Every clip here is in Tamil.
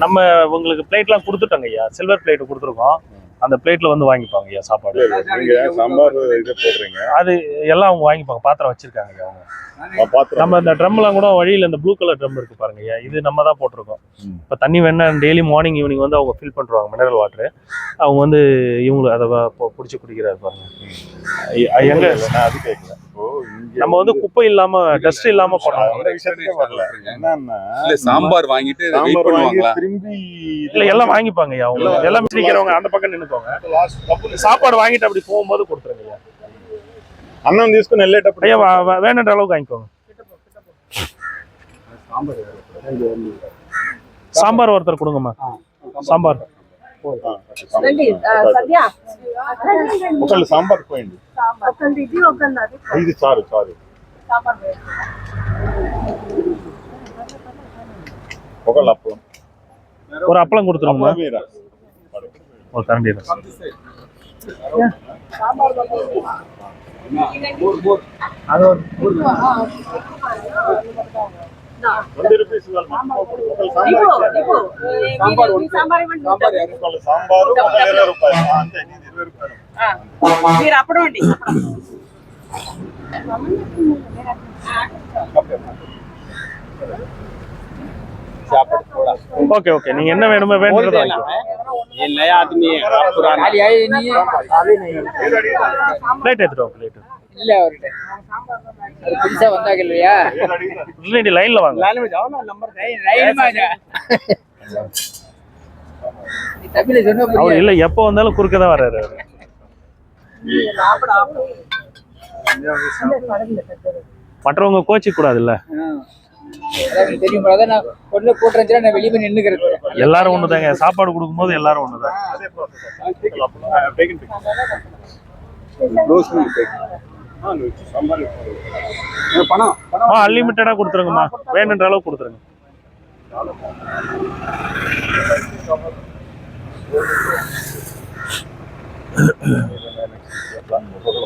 நம்ம உங்களுக்கு பிளேட்லாம் கொடுத்துட்டோங்க ஐயா, சில்வர் பிளேட் கொடுத்துருக்கோம். அந்த பிளேட்ல வந்து வாங்கிப்பாங்க ஐயா சாப்பாடு. நீங்க சாம்பார் இது போடுறீங்க, அது எல்லாம் அவங்க வாங்கிப்பாங்க. பாத்திரம் வச்சிருக்காங்க ஐயா அவங்க. நம்ம இந்த ட்ரம்லாம் கூட வழியில் இந்த ப்ளூ கலர் ட்ரம் இருக்கு பாருங்க ஐயா, இது நம்ம தான் போட்டிருக்கோம். இப்போ தண்ணி வேணா டெய்லி மார்னிங் ஈவினிங் வந்து அவங்க ஃபில் பண்ணுவாங்க மினரல் வாட்டர். அவங்க வந்து இவங்களுக்கு அதை பிடிச்சி குடிக்கிறாரு பாருங்க. எங்க அது கேட்கல. நம்ம வந்து குப்பை இல்லாம டஸ்ட் இல்லாம பண்ணோம். சாம்பார் வாங்கிட்டு திரும்பி இல்ல எல்லாம் வாங்கிப்பாங்க ஐயா அவங்க. எல்லாம் மிஸ்டிக்கிறவங்க அந்த பக்கம் நின்னுக்கோங்க. சாப்பாடு வாங்கிட்டு அப்படி போகும்போது கொடுத்துருங்க ஐயா. అన్నం తీసుకుని వెళ్ళేటప్పుడు ஐயா வேணுன்ற அளவுக்கு வாங்கிக்கோங்க. சாம்பார் ஒருத்தர் கொடுங்கம்மா. சாம்பார் ఒకళ్ళు సాంబార్ పోయండి. ఇది చాలు చాలు. ఒకళ్ళు అప్పలం, ஒரு அப்பளம் கொடுத்துருங்கம்மா. ஒரு கரண்டி ஓகே ஓகே. நீங்க என்ன வேணுமோ வேணும்ன்றத பிளேட் எடுத்துட்டு வாங்க. பிளேட் இல்ல அவர்கிட்ட புதுசா வந்தாங்க இல்லையா, இல்ல லைன்ல வாங்க. அவர் இல்ல எப்ப வந்தாலும் குறுக்க தான் வர்றாரு. மற்றவங்க கோச்சிக்க கூடாது இல்ல, எல்லாரும் ஒண்ணுதாங்க. சாப்பாடு கொடுக்கும்போது எல்லாரும் ஒண்ணுதான். அன்லிமிட்டடா கொடுத்துருங்கம்மா, வேணுன்ற அளவு கொடுத்துருங்க.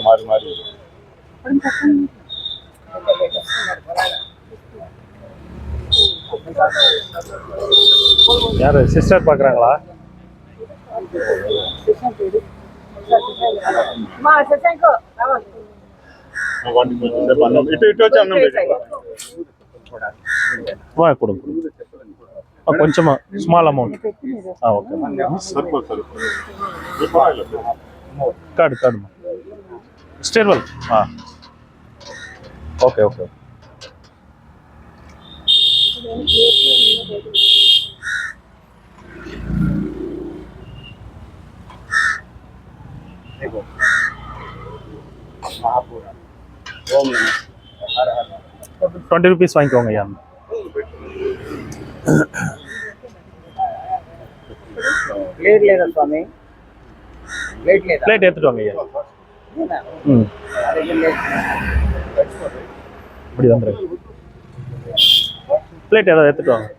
மாறி மாறி யாரு சிஸ்டர் பாக்குறாங்களா? கொடுங்க కొంచెమా small amount. Okay card card స్టేర్వెల్. Okay okay. ₹20 வாங்கிக்கோங்க ஐயா. ప్లేట్ లేదా స్వామి? ప్లేట్ లేదా? ప్లేట్ எடுத்துட்டு வாங்க ஐயா. இப்படி வந்துருங்க. பிளேட் ஏதாவது எடுத்துட்டு வாங்க.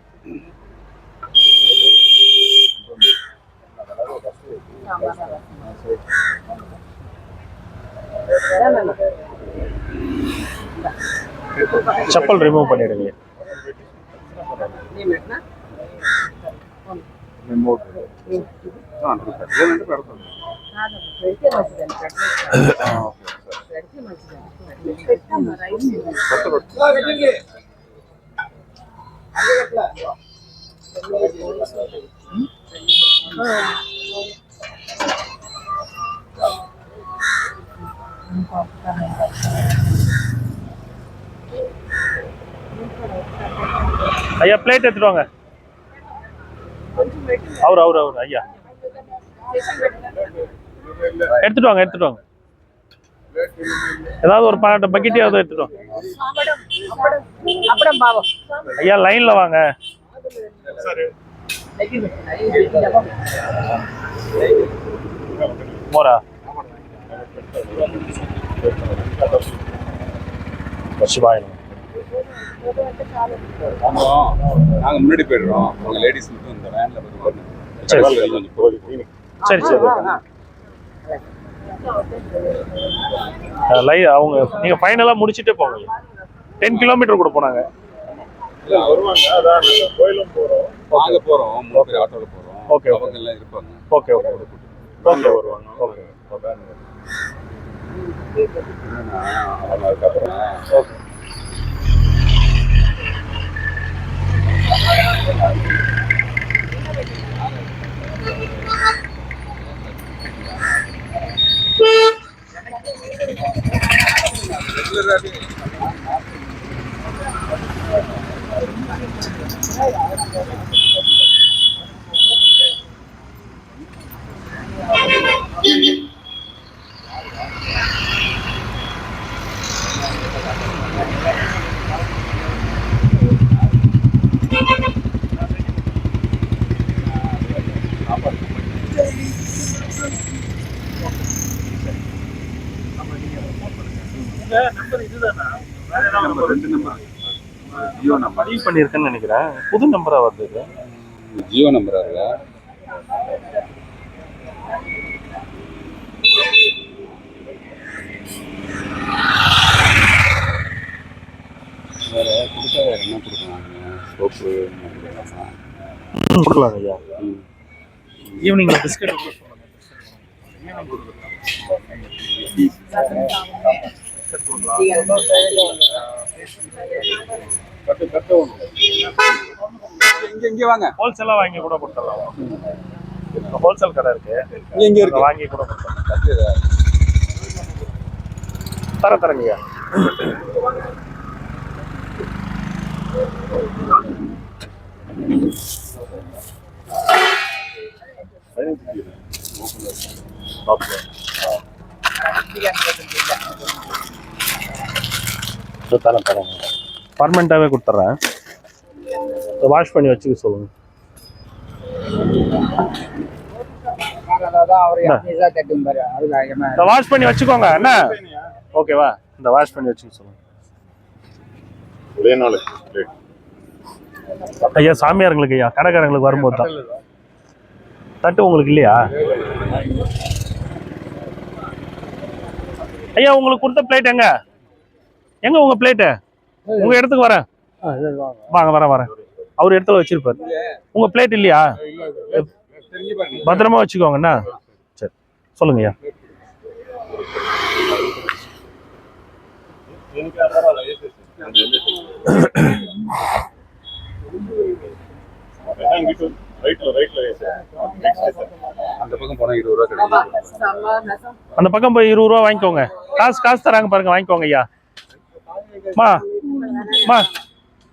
செப்பல் ரிமூவ் பண்ணிடுங்க. ஐயா பிளேட் எடுத்துட்டு வாங்க. அவர் ஐயா எடுத்துட்டு வாங்க எடுத்துட்டு வாங்க. ஏதாவது ஒரு பக்கெட்டியாவது எடுத்துட்டு வாங்க ஐயா. லைன்ல வாங்க. மோரா சிவாயனம். நாங்க முன்னாடி போயிடுறோம், அவங்க லேடிஸ் மட்டும் இந்த வேன்ல வருவாங்க. சரி சரி. அவங்க நீங்க ஃபைனலா முடிச்சிட்டே போங்க. 10 கிலோமீட்டர் கூட போனாங்க. வருவாங்க. அதான் கோயிலும் போறோம். வாங்க போறோம். 3 பேர் ஆட்டோல போறோம். ஓகே அவங்க எல்லாம் இருப்பாங்க. ஓகே ஓகே ஓகே வருவாங்க. ஓகே அதுக்கப்புறம் ஓகே. ஜியோ நம்பர் பதிவு பண்ணியிருக்கேன்னு நினைக்கிறேன். புது நம்பரா வருது இது. ஜியோ நம்பரா இருக்கா? வேற கொடுத்தா வேற என்ன கொடுக்கலாம்? சோப்பு கொடுக்கலாங்க ஐயா. ஈவினிங்ல பிஸ்கட் இங்க வாங்க. ஹோல்சேலா வாங்கி கூட கொடுத்துடலாம். ஹோல்சேல் கடை இருக்கு, இங்க இருக்கு. வாங்கி கூட கொடுத்துடலாம். தரேங்க ஐயா. தரேன் பர்மனெண்ட்டாகவே கொடுத்துட்றேன். வாஷ் பண்ணி வச்சுக்க சொல்லுங்க. வாஷ் பண்ணி வச்சுக்கோங்க என்ன, ஓகேவா? இந்த வாஷ் பண்ணி வச்சுக்க சொல்லுங்க. ஒரே நாள் ஐயா சாமியாருங்களுக்கு ஐயா, கடைக்காரங்களுக்கு வரும்போது தான். தட்டு உங்களுக்கு இல்லையா ஐயா? உங்களுக்கு கொடுத்த பிளேட் எங்க எங்க உங்க பிளேட்டு? உங்க இடத்துக்கு வரேன், வாங்க வரேன். அவர் இடத்துல வச்சிருப்பாரு. உங்க பிளேட் இல்லையா? பத்திரமா வச்சுக்கோங்கண்ணா. சரி சொல்லுங்க ஐயா. அந்த பக்கம் போனா 20 ரூபா கிடைக்கும். அந்த பக்கம் போய் 20 ரூபா வாங்கிக்கோங்க. காசு தராங்க பாருங்க, வாங்கிக்கோங்க ஐயா. மா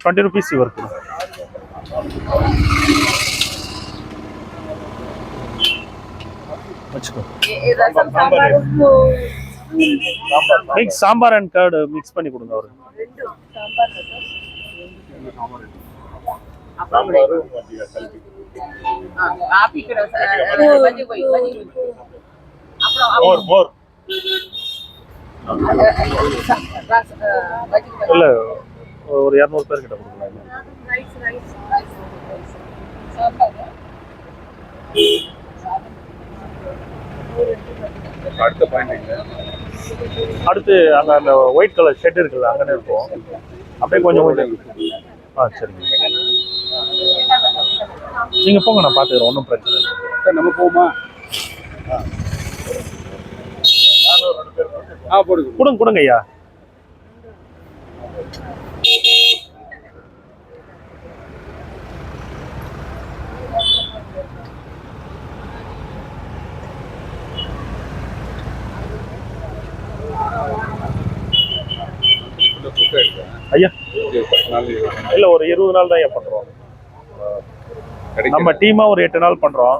20 rupees இவருக்கு. வச்சுக்கோ. Mix sambar and curd mix பண்ணி கொடுங்க அவருக்கு. மோர் இல்ல ஒரு 200 பேர் கிட்ட கொடுக்கலாம். அடுத்து அங்க அந்த ஒயிட் கலர் ஷெட் இருக்குல்ல, அங்கே இருக்கும். அப்படியே கொஞ்சம் சரிங்க. நீங்க போங்க, நான் பாத்துக்கிறேன், ஒன்றும் பிரச்சனை இல்லை. நம்ம போமா? கொடுங்க ஐயா. ஐயா இல்ல, ஒரு 20 நாள் தான் பண்றோம். நம்ம டீமா ஒரு 8 நாள் பண்றோம்.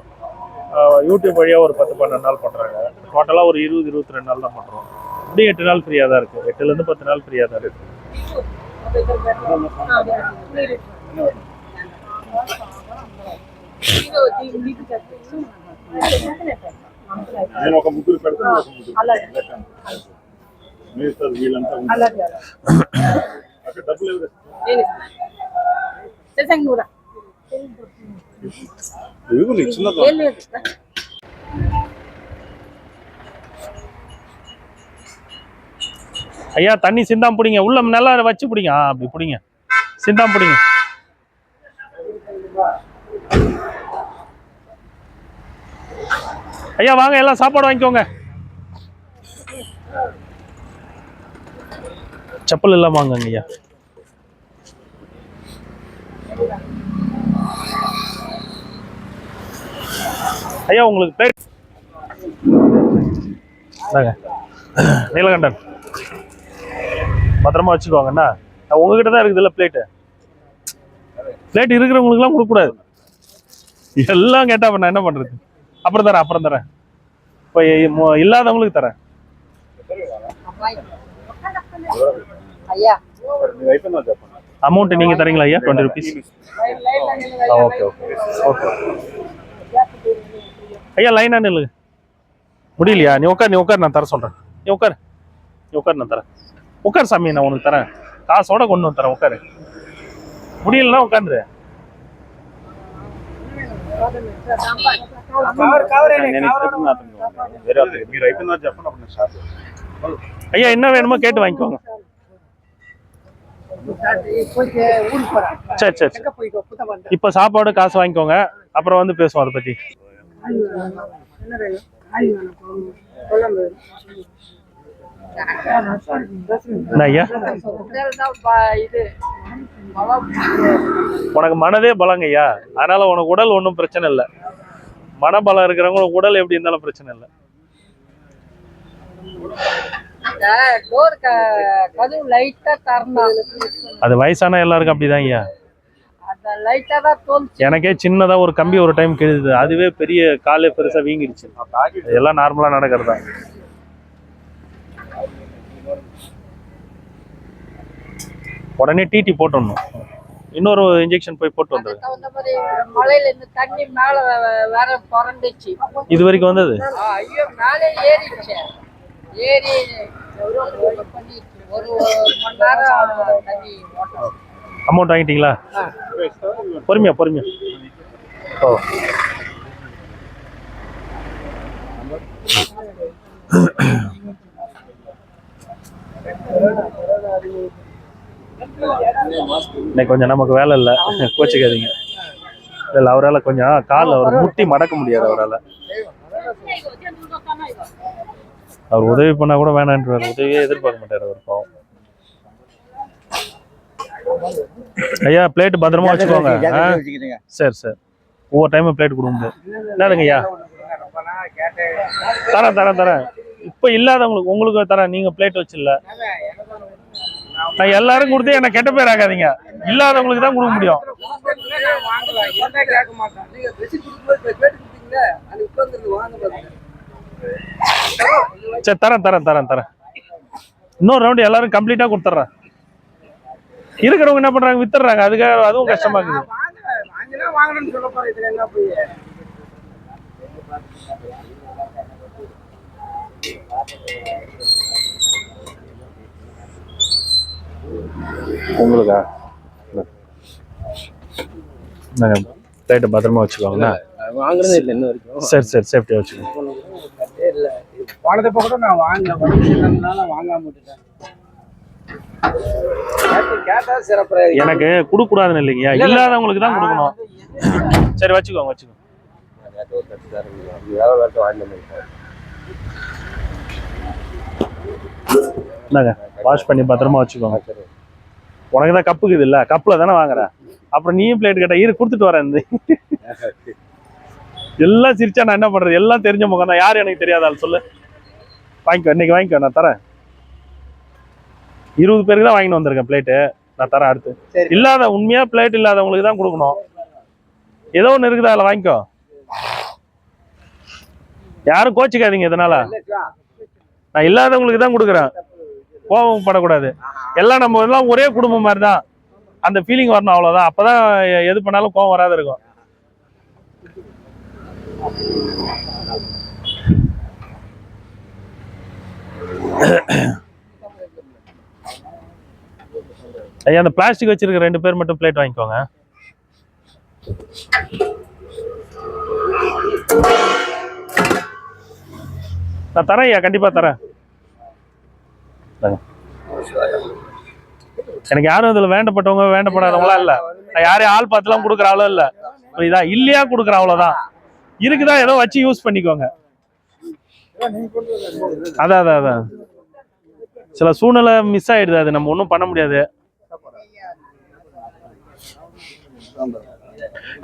யூடியூப் வழியா ஒரு 10-12 நாள் பண்றாங்க. டோட்டலா ஒரு 20-22 நாள் தான் பண்றோம். இப்படி 8 நாள் ஃப்ரீயா தான் இருக்கு. 8ல இருந்து 10 நாள் ஃப்ரீயா தான் இருக்கு. ஐயா தண்ணி சிந்தாம் பிடிங்க, உள்ள நல்லா வச்சு பிடிங்க. அப்படி பிடிங்க, சிந்தாம் பிடிங்க. ஐயா வாங்க, எல்லாம் சாப்பாடு வாங்கிக்கோங்க. செப்பல் எல்லாம் வாங்க ஐயா. ஐயா உங்களுக்கு பிளேட் நீலகண்டன் பத்திரமா வச்சுக்கோங்கண்ணா. உங்ககிட்ட தான் இருக்குதுல்ல பிளேட்டு. பிளேட் இருக்கிறவங்களுக்குலாம் கொடுக்கக்கூடாது. எல்லாம் கேட்டா நான் என்ன பண்றது? அப்புறம் தரேன். இப்போ இல்லாதவங்களுக்கு தரேன். அமௌண்ட் நீங்க தரீங்களா ஐயா? 20 rupees. Okay okay. ஐயா லைனா நில்லு. முடியலையா? நீ உட்கார், நான் தர சொல்றேன். நீ உட்கார், நான் தரேன். உட்கார் சாமி, நான் உனக்கு தரேன். காசோட கொண்டு வந்து தரேன். உட்காரு. முடியலன்னா உட்காந்துரு. ஐயா என்ன வேணுமோ கேட்டு வாங்கிக்கோங்க. சரி. இப்ப சாப்பாடு காசு வாங்கிக்கோங்க, அப்புறம் வந்து பேசுவோம் அதை பத்தி. ஐயா உனக்கு மனதே பலங்க ஐயா, அதனால உனக்கு உடல் ஒன்றும் பிரச்சனை இல்லை. மனபலம் இருக்கிறவங்க உடல் எப்படி இருந்தாலும் பிரச்சனை இல்லை. அது வயசான எல்லாருக்கும் அப்படிதான் ஐயா. எனக்கே சின்னதா ஒரு கம்பி ஒரு டைம் கிழிது, அதுவே பெரிய காலே பெருசா வீங்கிடுச்சு. எல்லாம் நார்மலா நடக்கிறதா. உடனே டிடி போட்டணும், இன்னொரு இன்ஜெக்ஷன் போய் போட்டு வந்துரு. இது வரைக்கும் வந்தது அமௌண்ட் வாங்கிட்டீங்களா? பொறுமையா. ஓ இன்னைக்கு கொஞ்சம் நமக்கு வேலை இல்லை, கோச்சிக்காதீங்க. இல்லை அவரால் கொஞ்சம் கால் அவர் முட்டி மடக்க முடியாது. அவர் உதவி பண்ணா கூட வேணான்றார். உதவியே எதிர்பார்க்க மாட்டார் அவர் பாவம். ஐயா பிளேட் பத்திரமா வச்சுக்கோங்க. சரி. ஒவ்வொரு டைமும் பிளேட் கொடுக்க முடியாது. என்னதுங்க ஐயா? தரேன். இப்போ இல்லாதவங்களுக்கு உங்களுக்கு தரேன். நீங்க பிளேட் வச்சில்ல, நான் எல்லாரும் கொடுத்து என்ன கெட்ட பேர் ஆகாதீங்க. இல்லாதவங்களுக்கு தான் கொடுக்க முடியும். சரி தரேன். இன்னொரு ரவுண்ட் எல்லாரும் கம்ப்ளீட்டா கொடுத்துட்றேன். இருக்கிறவங்க என்ன பண்றாங்க, வித்துறாங்க. அதுக்காக அதுவும் கஷ்டமா இருக்குது. உங்களுக்கா? பிளேட்டை பத்திரமா வச்சுக்கோங்களா. வாங்குறது இல்லை இன்ன வரைக்கும். சரி சேஃப்டியா வச்சுக்கோங்க. போனதப்ப கூட நான் வாங்காம விட்டுட்டேன். எனக்கு கொடுக்க கூடாதுன்னு இல்லைங்கய்யா, இல்லாதவங்களுக்கு தான் கொடுக்கணும். சரி வச்சுக்கோங்க. என்னங்க வாஷ் பண்ணி பத்திரமா வச்சுக்கோங்க. உனக்கு தான் கப்புக்குது இல்ல, கப்புல தானே வாங்குற. அப்புறம் நீயும் பிளேட் கேட்டா இரு கொடுத்துட்டு வரேன். எல்லாம் சிரிச்சா நான் என்ன பண்றது? எல்லாம் தெரிஞ்ச முகம் தான், யாரும் எனக்கு தெரியாதால் சொல்லு. வாங்கிக்கோ, இன்னைக்கு வாங்கிக்கோ, நான் தரேன். 20 பேருக்கு தான் வாங்கிட்டு வந்திருக்கேன் பிளேட்டு, நான் தரேன். அடுத்து இல்லாத உண்மையா பிளேட் இல்லாதவங்களுக்கு தான் கொடுக்கணும். ஏதோ ஒன்று இருக்குதா, அதில் வாங்கிக்கோ. யாரும் கோச்சிக்காதீங்க. இதனால நான் இல்லாதவங்களுக்கு தான் கொடுக்குறேன். கோபம் படக்கூடாது. எல்லாம் நம்ம எல்லாம் ஒரே குடும்பம் மாதிரி தான், அந்த ஃபீலிங் வரணும். அவ்வளோதான். அப்போதான் எது பண்ணாலும் கோபம் வராது இருக்கும். ஐயா அந்த பிளாஸ்டிக் வச்சிருக்க 2 பேர் மட்டும் பிளேட் வாங்கிக்கோங்க. நான் தரேன் ஐயா, கண்டிப்பா தரேன். எனக்கு யாரும் இதுல வேண்டப்பட்டவங்க வேண்டப்படாதவங்களா இல்ல. நான் யாரையும் ஆள் பார்த்துலாம் கொடுக்குற ஆளும் இல்ல. புரியுதா? இல்லையா கொடுக்குறேன், அவ்வளவுதான். இருக்குதா ஏதோ வச்சு யூஸ் பண்ணிக்கோங்க. அதான் அதான் அதான் சில சூழ்நிலை மிஸ் ஆயிடுது, அது நம்ம ஒன்றும் பண்ண முடியாது.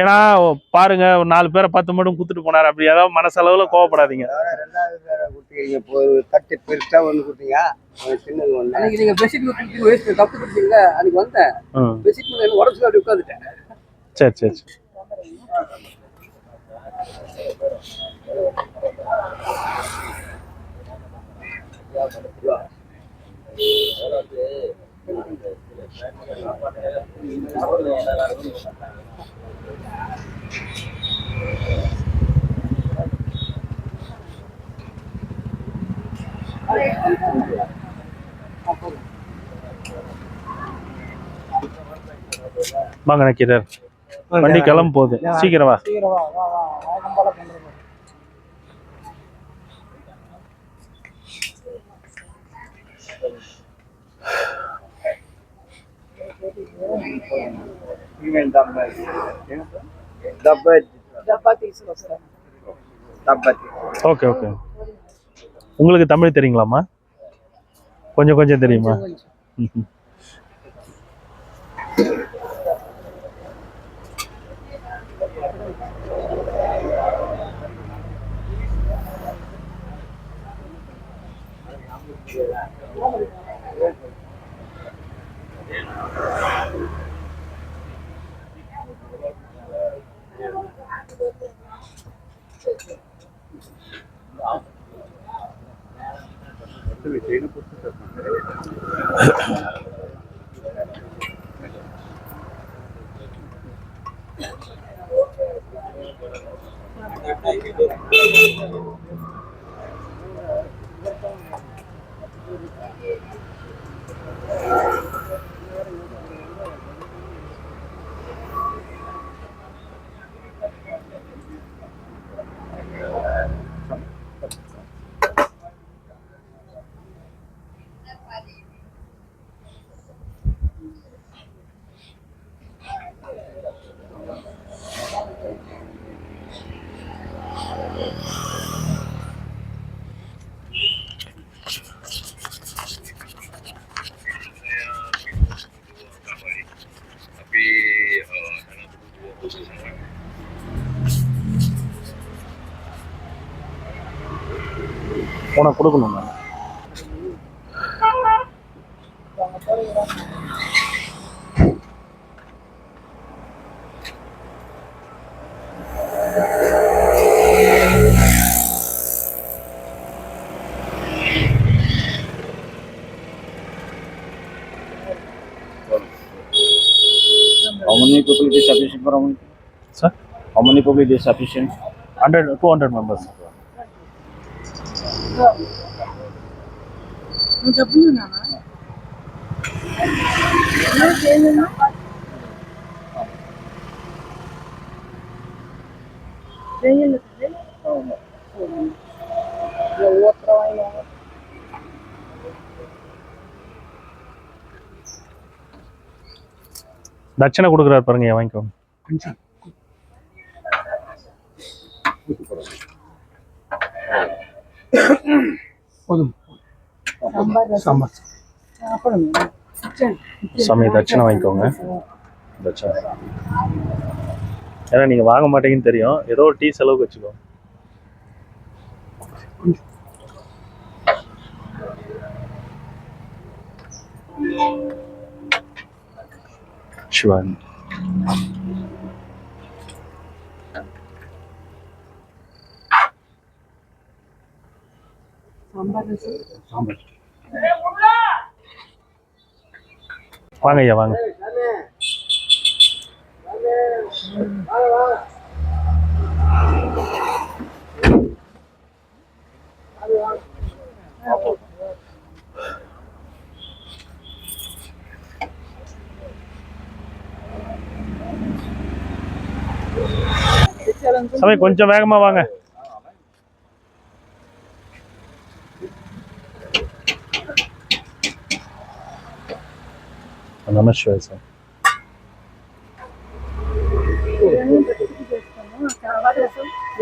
ஏன்னா பாருங்க, ஒரு 4 பேரை 10 மட்டும் குத்துட்டு போனாரு, அப்படி ஏதாவது மனசளவுல கோவப்படாதீங்க. தட்டு பெருசா ஒண்ணு கொடுத்தீங்க, சின்னது ஒண்ணு. அன்னைக்கு நீங்க பெட்ஷீட் கொடுத்தீங்க, வேஸ்ட் தப்பு கொடுத்தீங்க. அன்னைக்கு வந்தேன், பெட்ஷீட் மேல உடம்புல அப்படி உட்காந்துட்டேன். சரி சரி சரி. வாங்க நக்கீரர், வண்டி கிளம்ப போகுது, சீக்கிரம் வா. Okay okay. உங்களுக்கு தமிழ் தெரியுங்களாம்மா? கொஞ்சம் கொஞ்சம் தெரியுமா? உனக்கு கொடுக்கணும். How many people is sufficient for how many? Sir? How many people is sufficient? 200 members. தட்சணை கொடுக்குறாரு பாருங்க, வாங்கிக்கோங்க. சாமி தட்சணை வாங்கிக்கோங்க. தட்சணை ஏன்னா நீங்க வாங்க மாட்டீங்கன்னு தெரியும், ஏதோ ஒரு டீ செலவுக்கு வச்சுக்கோ. சிவன் வாங்க ஐயா, வாங்க. சாமி கொஞ்சம் வேகமா வாங்க. நமஸ்காரம் சார்.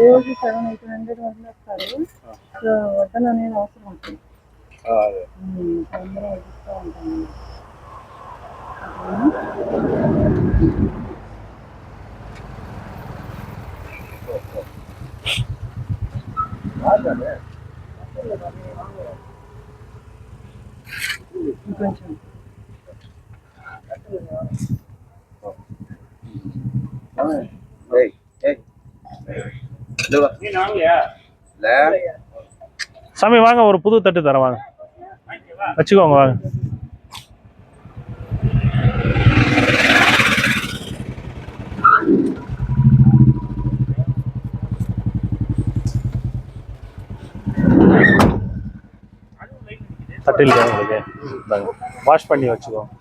రోజు 700-800 మంది వస్తారు. సో వడ్డన అనేది అవసరం ఉంటుంది. అందరూ వడ్డిస్తూ ఉంటాము. ఇంకొంచెం சாமி வாங்க, ஒரு புது தட்டு தரேன், வாங்க வச்சுக்கோங்க, வாங்க. தட்டு இல்லையா உங்களுக்கு? இந்தாங்க, வாஷ் பண்ணி வச்சுக்கோங்க.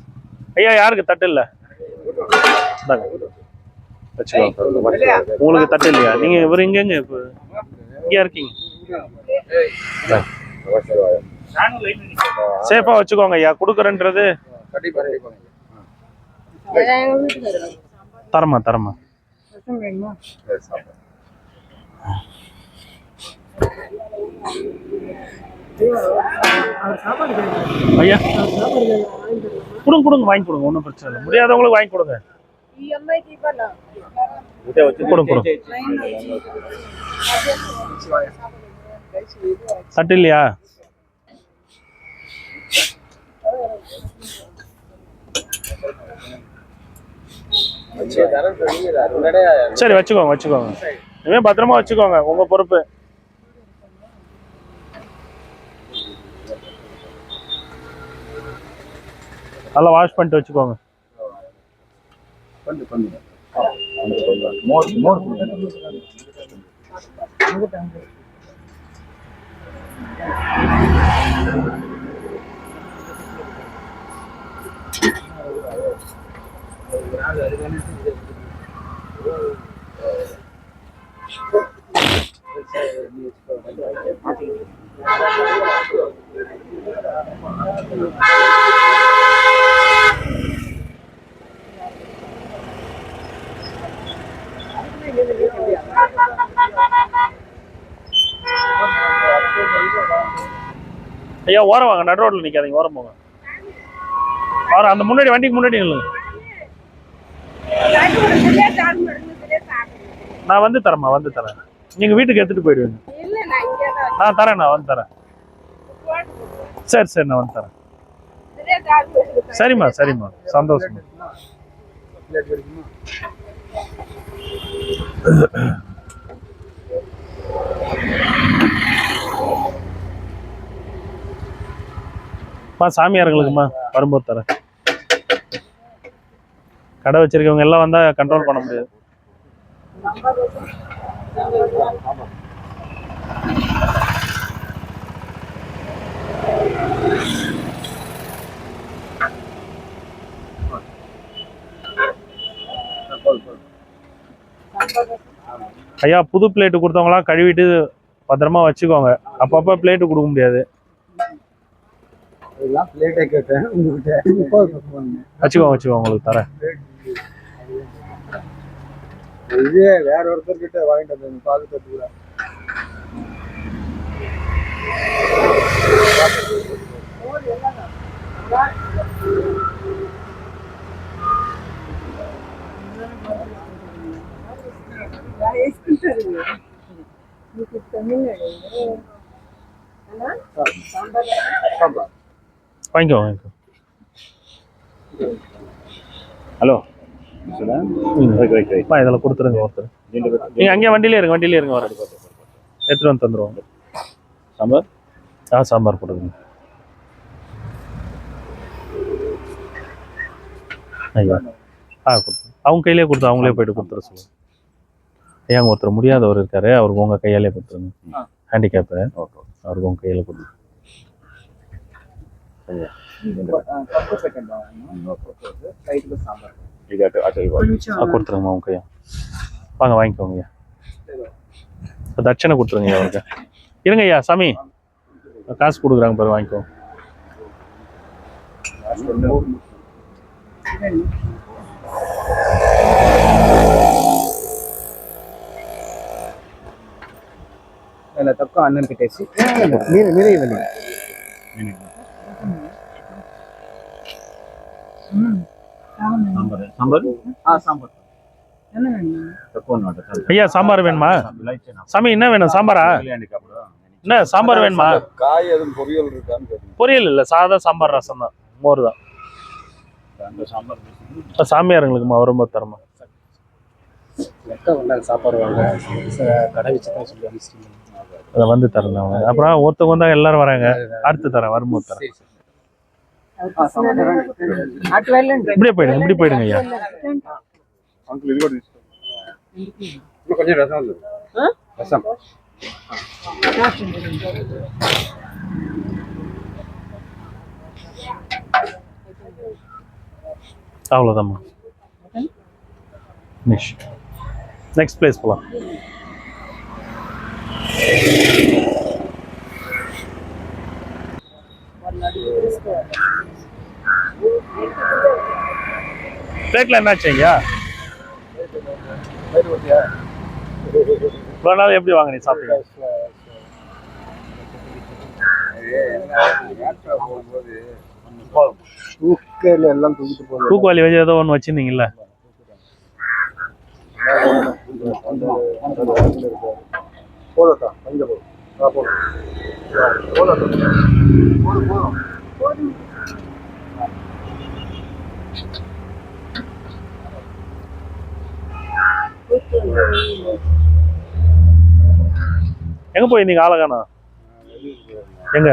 ஐயா யாருக்கு தட்டு இல்லை? இந்தாங்க வச்சுக்கோங்க. உங்களுக்கு தட்டு இல்லையா? நீங்க இவர் எங்கெங்க இப்போ இங்கே இருக்கீங்க? சேஃபா வச்சுக்கோங்க ஐயா. கொடுக்குறேன்றது தரமா தரமா. ஐயா கொடுங்க கொடுங்க, வாங்கி கொடுங்க, ஒன்றும் பிரச்சனை இல்லை. முடியாதவங்களுக்கு வாங்கி கொடுங்க. கொடுங்க கொடுங்க. தட்டு இல்லையா? சரி வச்சுக்கோங்க வச்சுக்கோங்க. இனிமே பத்திரமா வச்சுக்கோங்க, உங்க பொறுப்பு. நல்லா வாஷ் பண்ணிட்டு வச்சுக்கோங்க. ஐயா ஓரம் வாங்க, நடு ரோட்ல நிக்காதீங்க, ஓரம் போங்க. ஓரம் அந்த முன்னாடி வண்டிக்கு முன்னாடி நில்லுங்க. நான் வந்து தரேம்மா, வந்து தரேன். நீங்க வீட்டுக்கு எடுத்துட்டு போயிடுவீங்க. நான் தரேன், நான் வந்து தரேன். சரி சரி, நான் வந்து தரேன். சரிம்மா சரிம்மா, சந்தோஷம். சாமியாருங்களுக்குமா வரும்போது தரேன். கடை வச்சிருக்கவங்க எல்லாம் வந்தா கண்ட்ரோல் பண்ண முடியாது. ஐயா புது பிளேட்டு கொடுத்தவங்களாம் கழுவிட்டு பத்திரமா வச்சுக்கோங்க. அப்பப்ப பிளேட்டு கொடுக்க முடியாது. வச்சுக்கோங்க வச்சுக்கோங்க, உங்களுக்கு தரேன். வேற ஒருத்தர்கிட்ட வாங்கிட்டு வந்து பாதுகாத்து கூட வாங்கிக்கோ வாங்கிக்கோ. ஹலோ இதெல்லாம் கொடுத்துருங்க ஒருத்தர். நீங்க அங்கேயே வண்டியிலே இருங்க, வண்டியிலே இருங்க, வர எடுத்துட்டு வந்து தந்துடுவோம். சாம்பார்? சாம்பார் போட்டுருங்க. ஐயா அவங்க கையிலே கொடுத்து அவங்களே போயிட்டு கொடுத்துட சொல்லுங்க. ஐயா அங்கே ஒருத்தர் முடியாதவர் இருக்காரு, அவருக்கு உங்க கையாலே கொடுத்துருங்க. ஹேண்டிகேப்பு, அவருக்கு உங்க கையில கொடுத்து. கொடுத்துருங்கம்மா உங்க கையா. வாங்க வாங்கிக்கோங்க ஐயா. தட்சணை கொடுத்துருங்க ஐயா அவருக்கு. இருங்க ஐயா சாமி, காசு கொடுக்குறாங்க பாரு, வாங்கிக்கோ. ఇలా తక్కువ అన్నం పెట్టేసి మీరే ఇవ్వండి. సాంబార్ సాంబార్ తక్కువ అన్నమాట. ஐயா சாம்பார் வேணுமா? சாமி என்ன வேணும்? சாம்பாரா? என்ன சாம்பார் வேணுமா? காய் எதுவும் பொரியல் இருக்கான்னு கேட்டீங்க. பொரியல் இல்லை, சாதா சாம்பார் ரசம் தான், மோர் தான். அந்த சாம்பார் சாமியாருங்களுக்குமா வரும்போது தரமா? சாப்பாடு வாங்க கடை வச்சு தான் சொல்லி அனுப்பிச்சிட்டீங்க. அதை வந்து தரேன் அவங்க. அப்புறம் ஒருத்தவங்க வந்தா எல்லாரும் வராங்க, அடுத்து தரேன், வரும்போது தரேன். இப்படியே போயிடுங்க, இப்படி போயிடுங்க ஐயா. அங்கிள் இது கூட இன்னும் கொஞ்சம் ரசம் வந்து ரசம் அவ்வளோதாம்மா. நெக்ஸ்ட் பிளேஸ் போகலாம். பிளேட்ல என்னாச்சு ஐயா? இவ்வளோ நாள் எப்படி வாங்க நீ சாப்பிட்டீங்க? எல்லாம் தூக்கிட்டு போகுது. தூக்குவாளி வச்சு ஏதோ ஒன்று வச்சிருந்தீங்கல்ல? போதா கொஞ்சம் போதும். எங்க போயிருந்தீங்க ஆலகானா? எங்க?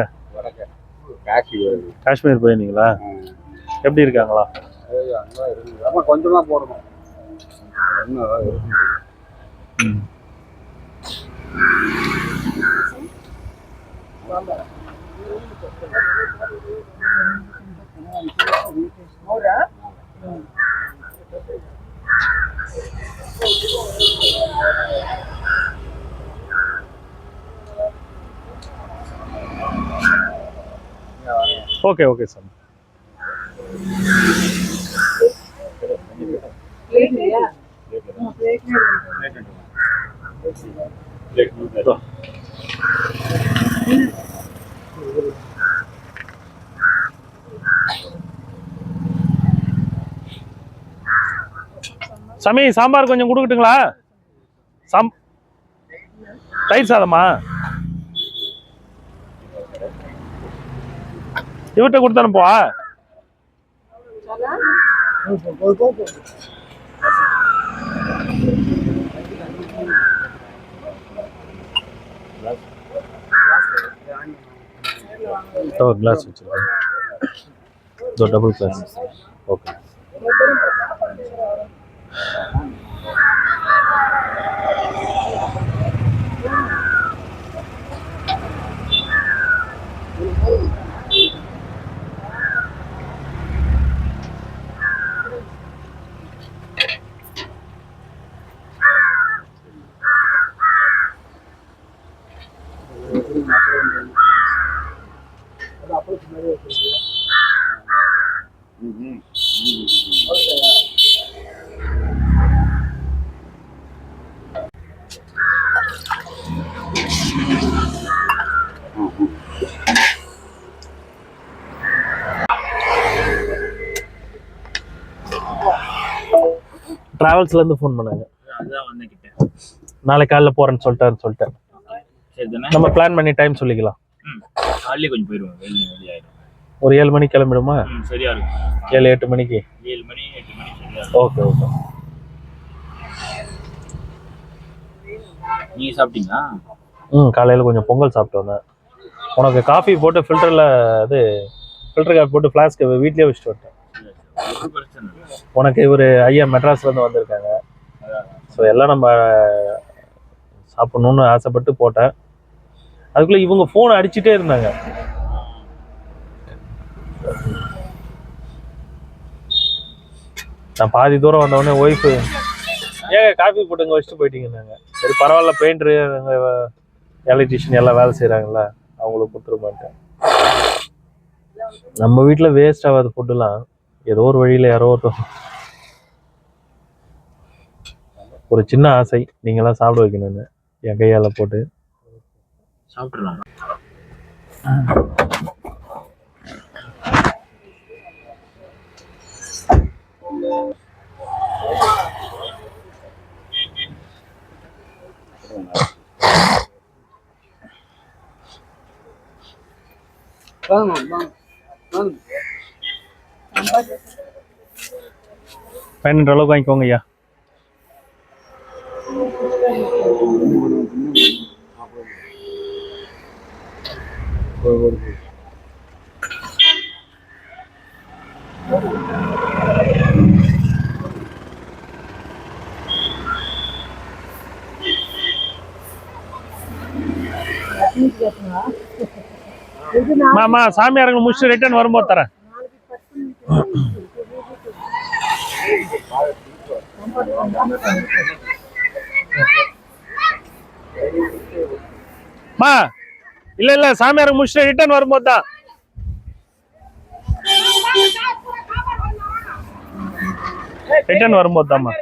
காஷ்மீர் போயிருந்தீங்களா? எப்படி இருக்காங்களா? கொஞ்சமா போடணும். Okay okay sir. சாமி சாம்பார் கொஞ்சம் கொடுக்கட்டுங்களா? தயிர் சாதமா? இவர்கிட்ட கொடுத்து அனுப்புவா? கிளாஸ் வச்சிருக்கேன், டபுள் கிளாஸ். ஓகே. டிராவல்ஸ்ல இருந்து ஃபோன் பண்ணாங்க. நாளைக்கு காலைல போறேன்னு சொல்லிட்டேன். நம்ம பிளான் பண்ணி டைம் சொல்லிக்கலாம். காலையில கொஞ்சம் போயிடுவோம். ஒரு 7 மணிக்கு கிளம்பிடுமா? சரியா இருக்கும். 7-8 மணிக்கு. 7 மணி 8 மணி சரியா. Okay okay. நீங்க சாப்பிட்டீங்களா? காலையில் கொஞ்சம் பொங்கல் சாப்பிட்டு வந்தேன். உனக்கு காஃபி போட்டு ஃபில்டர் காஃபி போட்டு ஃப்ளாஸ்க் வீட்லேயே வச்சுட்டு வந்துட்டேன். உனக்கு இவர் ஐயா மெட்ராஸ்லேருந்து வந்திருக்காங்க. ஸோ எல்லாம் நம்ம சாப்பிட்ணுன்னு ஆசைப்பட்டு போட்டேன். அதுக்குள்ளே இவங்க ஃபோன் அடிச்சுட்டே இருந்தாங்க. நான் பாதி தூரம் வந்தவொடனே ஒய்ஃபு ஏங்க காஃபி போட்டுங்க வச்சுட்டு போயிட்டீங்கன்னாங்க. சரி பரவாயில்ல, பெயிண்டரு எலக்ட்ரிஷியன் எல்லாம் வேலை செய்கிறாங்கல்ல, அவங்களுக்கு கொடுத்துருமான்ட்டேன். நம்ம வீட்டில் வேஸ்ட் ஆகாத ஃபுட்டுலாம் ஏதோ ஒரு வழியில் யாரோ ஒரு சின்ன ஆசை, நீங்களாம் சாப்பிட வைக்கணும்னு என் கையால் போட்டு சாப்பிட்டுலாம். பயனுன்ற அளவுக்கு வாங்கிக்கோங்க ஐயா. மாமா சாமியாரங்க முடிச்சுட்டு ரிட்டர்ன் வரும்போது தரேன். மா இல்ல சாமியாரங்க முடிச்சுட்டு ரிட்டர்ன் வரும்போது தான். ரிட்டர்ன் வரும்போது தான்மா.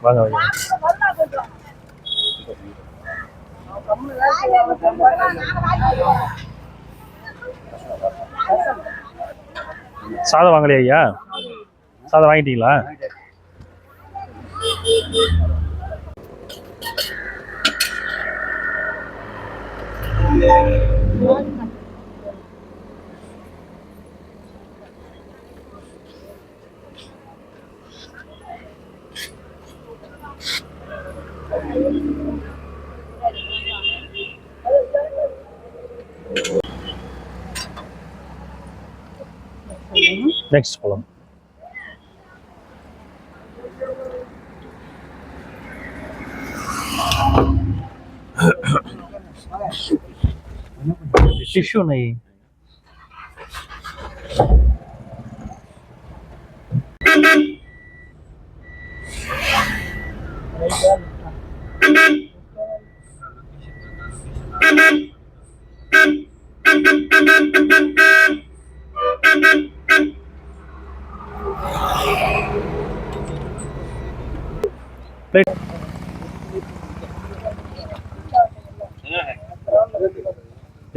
வாங்க வாங்க. சாதம் வாங்கலையா ஐயா? சாதம் வாங்கிட்டீங்களா? நெக்ஸ்ட் போலாம். टिश्यू नहीं।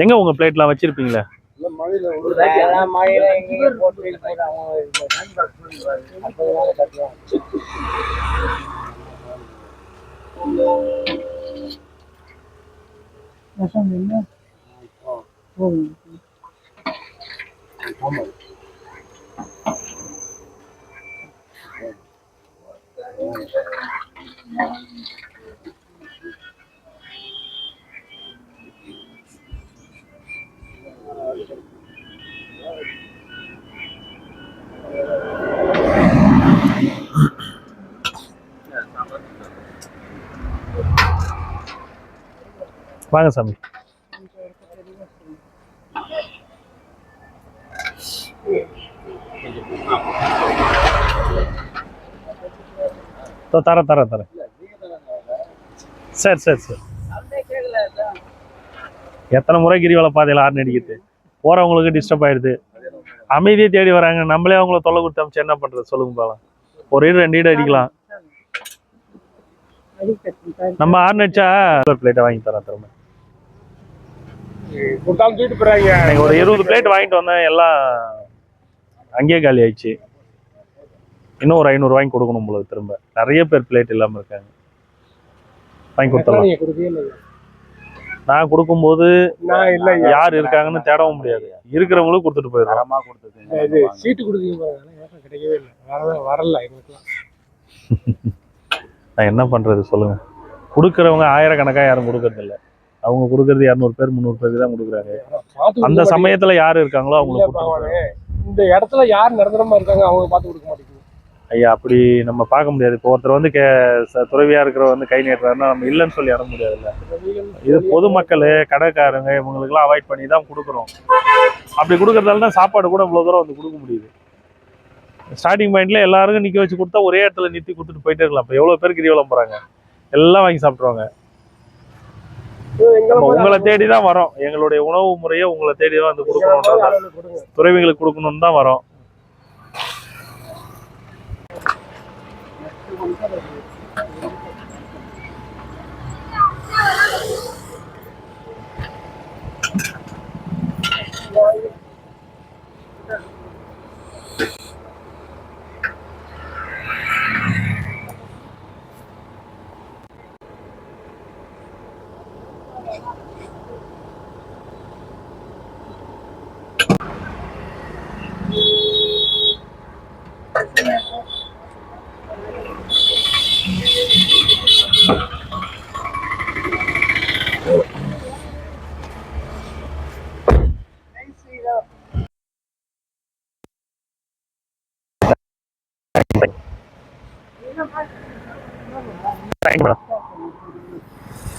எங்க உங்க பிளேட்லாம் வச்சிருப்பீங்களா? வாங்க சாமி. தரேன். சரி. எத்தனை முறை கிரிவல பாதையில் ஆறு அடிக்குது, போறவங்களுக்கு டிஸ்டர்ப் ஆயிடுது. அமைதியை தேடி வராங்க, நம்மளே அவங்கள தொல்லை கொடுத்து அமைச்சு என்ன பண்றது சொல்லுங்க பாலாம். ஒரு ஈடு 2 ஈடு அடிக்கலாம். நம்ம ஆறு அடிச்சா பிளேட்டை வாங்கி தரேன் திரும்ப. ஒரு 20 பிளேட் வாங்கிட்டு வந்தேன், எல்லாம் அங்கேயே காலி ஆயிடுச்சு. இன்னும் ஒரு 500 வாங்கி கொடுக்கணும் போல. திரும்ப நிறைய பேர் பிளேட் இல்லாம இருக்காங்க. வாங்கி கொடுத்துடலாம். நான் கொடுக்கும்போது யார் இருக்காங்கன்னு தேடவும் முடியாது, இருக்கிறவங்களும் கொடுத்துட்டு போயிடுறோம். நான் என்ன பண்றது சொல்லுங்க. கொடுக்கறவங்க ஆயிரக்கணக்கா யாரும் கொடுக்கறது இல்லை. அவங்க கொடுக்கறது 200 பேர் 300 பேருக்கு தான் கொடுக்குறாங்க. அந்த சமயத்துல யாரு இருக்காங்களோ அவங்களுக்கு. இந்த இடத்துல யார் நிரந்தரமா இருக்காங்க அவங்க பார்த்து கொடுக்க மாட்டேங்குது. ஐயா அப்படி நம்ம பார்க்க முடியாது. இப்போ ஒருத்தர் வந்து துறவியாக இருக்கிற வந்து கை நீட்டுறாருன்னா நம்ம இல்லைன்னு சொல்லி இட முடியாதுல்ல. இது பொதுமக்கள் கடைக்காரங்க இவங்களுக்குலாம் அவாய்ட் பண்ணி தான் கொடுக்குறோம். அப்படி கொடுக்குறதால தான் சாப்பாடு கூட இவ்வளோ தூரம் வந்து கொடுக்க முடியுது. ஸ்டார்டிங் பாயிண்ட்ல எல்லாருக்கும் நிற்க வச்சு கொடுத்தா ஒரே இடத்துல நிறுத்தி கொடுத்துட்டு போயிட்டே இருக்கலாம். இப்போ எவ்வளோ பேருக்கு கிரிவலம் போகிறாங்க, எல்லாம் வாங்கி சாப்பிட்ருவாங்க. உங்களை தேடி தான் வரோம். எங்களுடைய உணவு முறையை உங்களை தேடி தான் வந்து கொடுக்கணும், துறவிகளுக்கு கொடுக்கணும்னு தான் வரோம்.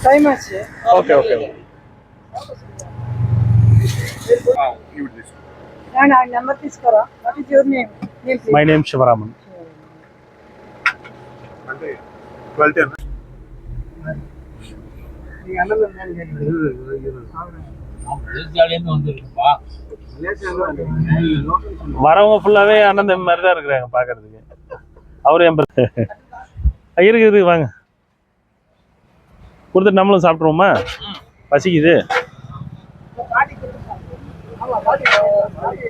Time ஆச்சு. Okay okay. నా నెంబర్ తీసుకోరా. What is your name? My name Sivaraman. అంటే 12 நீங்க அண்ணன் வரவங்க ஃபுல்லாவே அண்ணன் தம்பி மாதிரி தான் இருக்கிறாங்க பாக்குறதுக்கு. அவரு என் இருக்கு வாங்க கொடுத்துட்டு நம்மளும் சாப்பிட்ருவோமா? பசிக்குது.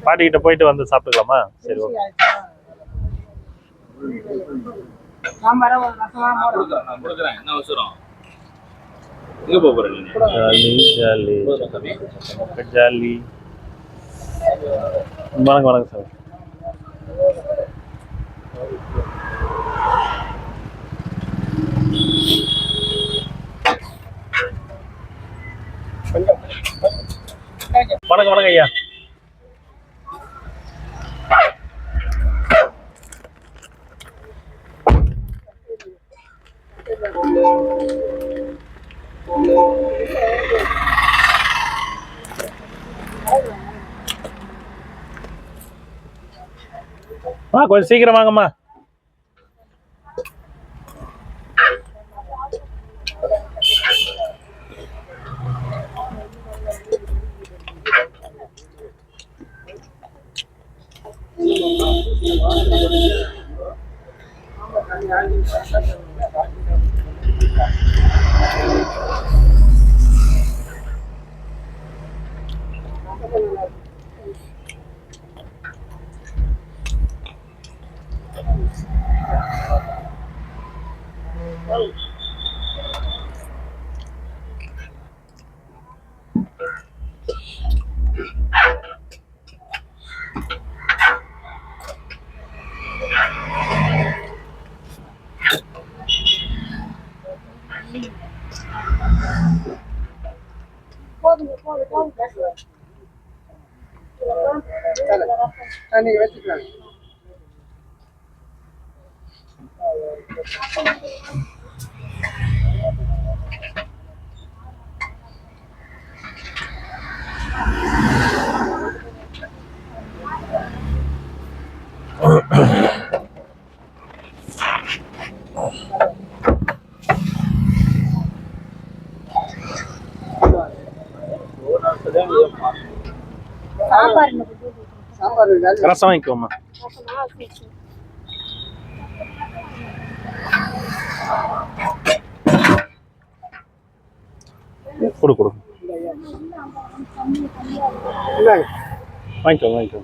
பாட்டிக்கிட்ட போயிட்டு வந்து சாப்பிட்டுக்கலாமா? சரி ஓகே. என்ன அவசரம்? எங்க போறீங்க? Jolly jolly. வணக்கம் வணக்கம் சார். வணக்கம் வணக்கம் ஐயா. கொஞ்சம் சீக்கிரம் வாங்கம்மா. நீங்க வச்சுக்கலாம். சாம்பார் ரசம் வாங்கிக்கோமா. கொடு கொடு. வாங்கிக்கோ வாங்கிக்கோ.